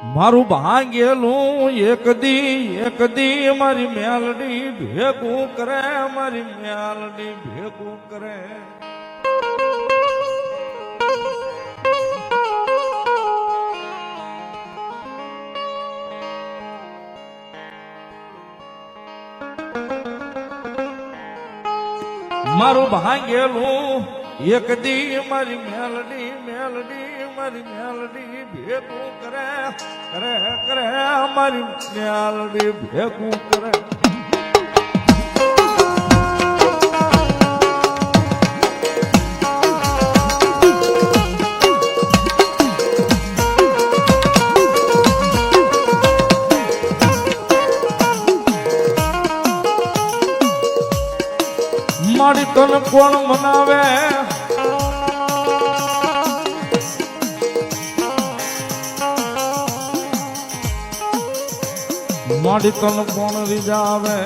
મારું ભાંગેલું એક દી મારી મેલડી ભેગું કરે, મારી મેલડી ભેગું કરે. મારું ભાંગેલું એક દી મારી મેલડી મારી મેલડી ભેગું કરે કરે કરે, મારી મેલડી ભેગું કરે. મારી તન કોણ મનાવે, મારી તન કોણ રીઝાવે.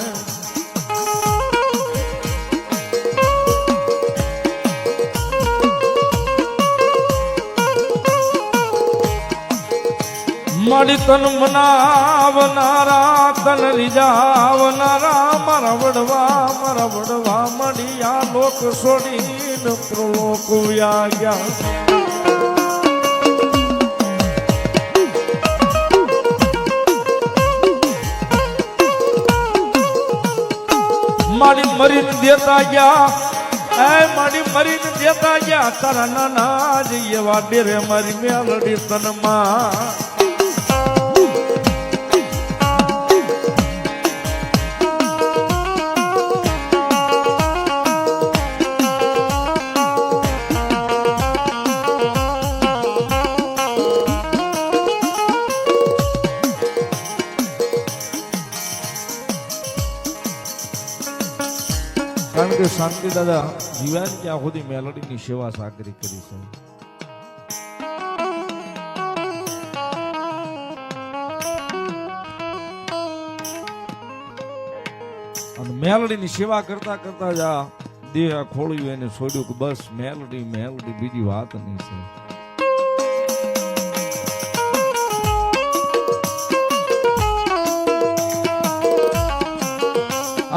મારી તન મનાવનારા તન રીઝાવનારા મારા વડવા મળ્યા લોક છોડીને પ્રલોક વ્યા ગયા. મારી મરીને દેતા ગયા, મારી મરીને દેતા ગયા તારા નાના જ એવા ડેરે મારી મેલડી તનમાં. કારણ કે શાંતિ દાદા જીવન ક્યાં સુધી મેલોડીની સેવા સાગરી કરી છે. અને મેલોડીની સેવા કરતા કરતા જ આ દેહ ખોળ્યું એને છોડ્યું કે બસ મેલોડી બીજી વાત નહીં છે.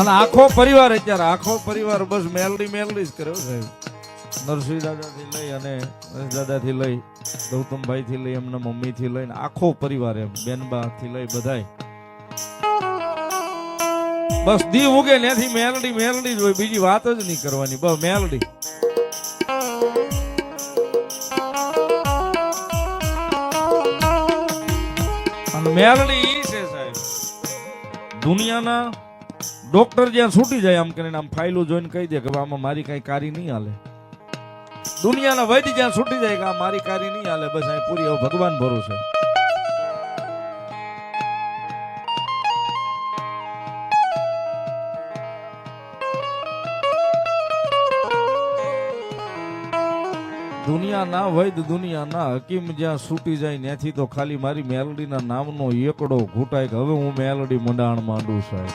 અને આખો પરિવાર અત્યારે આખો પરિવાર બસ મેલડી જ કર્યો સાહેબ. નરસિંહ દાદાથી લઈ અને દાદાથી લઈ ગૌતમભાઈ થી લઈ એમના મમ્મી થી લઈને આખો પરિવાર એમ બેનબા થી લઈ બધાય બસ દી ઉગે ત્યાંથી મેલડી જ હોય, બીજી વાત જ નહીં કરવાની. બસ મેલડી. અને મેલડી ઈ છે સાહેબ દુનિયાના ડોક્ટર જ્યાં છૂટી જાય આમ કરીને આમ ફાઇલો જોઈને કહી દે કે આમાં મારી કઈ કારી નહીં હાલે. દુનિયાના વૈદ્ય જ્યાં છૂટી જાય કે આ મારી કારી નહીં હાલે, બસ અહીં પૂરી હવે ભગવાન ભરોસે. દુનિયાના વૈદ્ય દુનિયાના હકીમ જ્યાં છૂટી જાય ત્યાંથી તો ખાલી મારી મેલડીના નામનો એકડો ઘૂંટાય કે હવે હું મેલડી મંડાણ માંડું સાહેબ.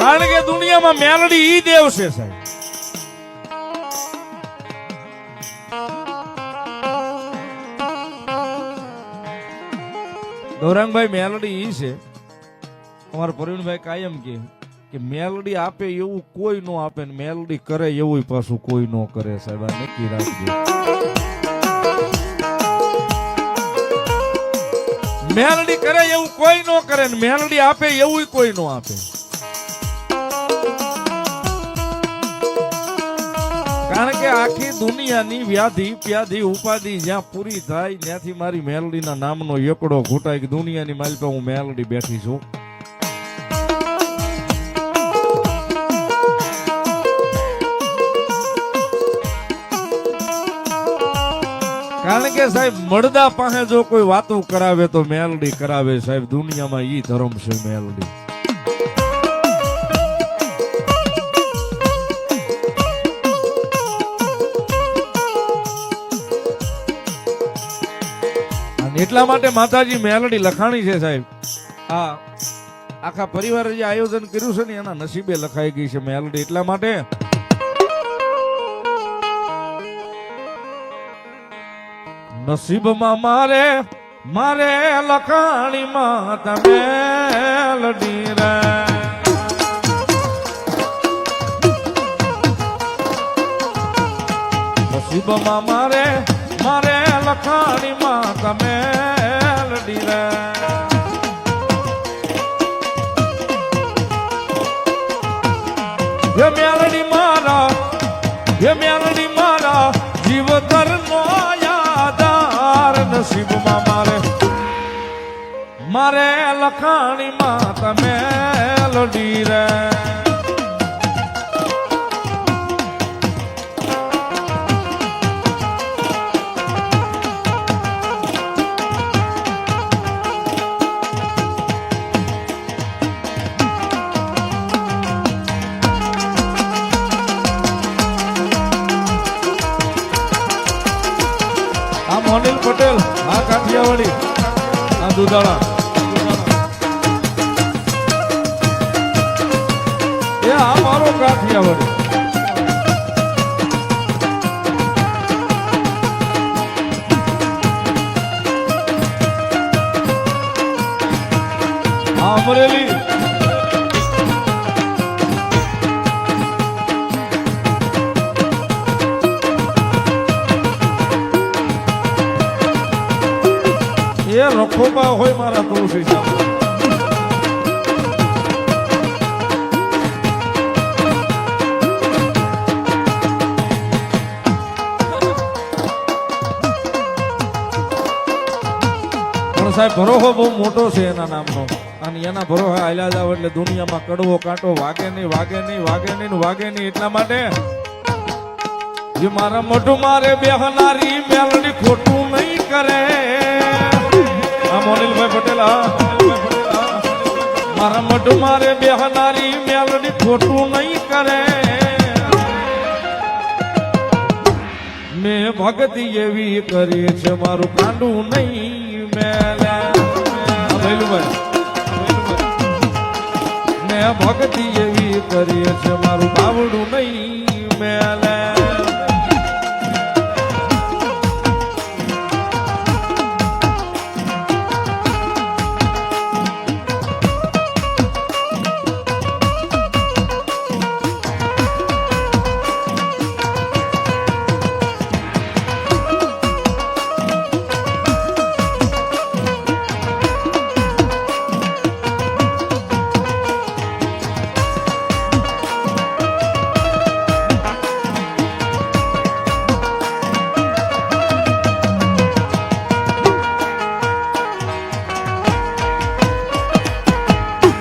કારણ કે દુનિયામાં મેલડી ઈ દેવ છે સાહેબ. ગૌરાંગભાઈ મેલડી ઈ છે. અમારા પ્રવીણભાઈ કાયમ કે મેલડી આપે એવું કોઈ નો આપે ને મેલડી કરે એવું પાછું કોઈ નો કરે સાહેબ. આ નક્કી રાખજો. મેલડી કરે એવું કોઈ નો કરે ને મેલડી આપે એવું કોઈ નો આપે. કારણ કે આખી દુનિયાની વ્યાધિ ઉપાધિ જ્યાં પૂરી થાય ત્યાંથી મારી મેલડીના નામનો એકડો ઘૂંટાય કે દુનિયાની મારી પાસે હું મેલડી બેઠી છું. કારણ કે સાહેબ મળદા પાસે જો કોઈ વાતો કરાવે તો મેલડી કરાવે સાહેબ. દુનિયામાં ઈ ધર્મ છે મેલડી. એટલા માટે માતાજી મેલડી લખાણી છે સાહેબ. હા, આખા પરિવારે જે આયોજન કર્યું છે ને એના નસીબે લખાઈ ગઈ છે મેલડી. એટલા માટે નસીબમાં મારે મારે લખાણીમાં તમે લડી રે નસીબમાં મારે મારે લખાણીમાં તમે લડી રે હે મેલડી મારા જીવતર નો યાદાર નસીબમાં મારે મારે લખાણીમાં તમે લડી રે અનિલ પટેલ આ કાઠિયાવાડી આ દુધાળા એ આ મારો કાઠિયાવાડી આ અમરેલી એ રખોબા હોય મારા તુલસી પણ સાહેબ ભરોહો બહુ મોટો છે એના નામનો અને એના ભરોહે હાલ્યા જાવ એટલે દુનિયામાં કડવો કાંટો વાગે નહીં વાગે નહીં વાગે નહીં વાગે નહીં એટલા માટે જે મારા મોઢું મારે બેહનારી મેલડી ખોટું નહીં કરે મોનિલભાઈ પટેલ મારા મઢ મારે બેહનારી મેલડી ખોટું નહીં કરે મેં ભક્તિ એવી કરી છે મારું કાંડું નહીં મેલે મેં ભક્તિ એવી કરી છે મારું બાવડું નહીં મેલે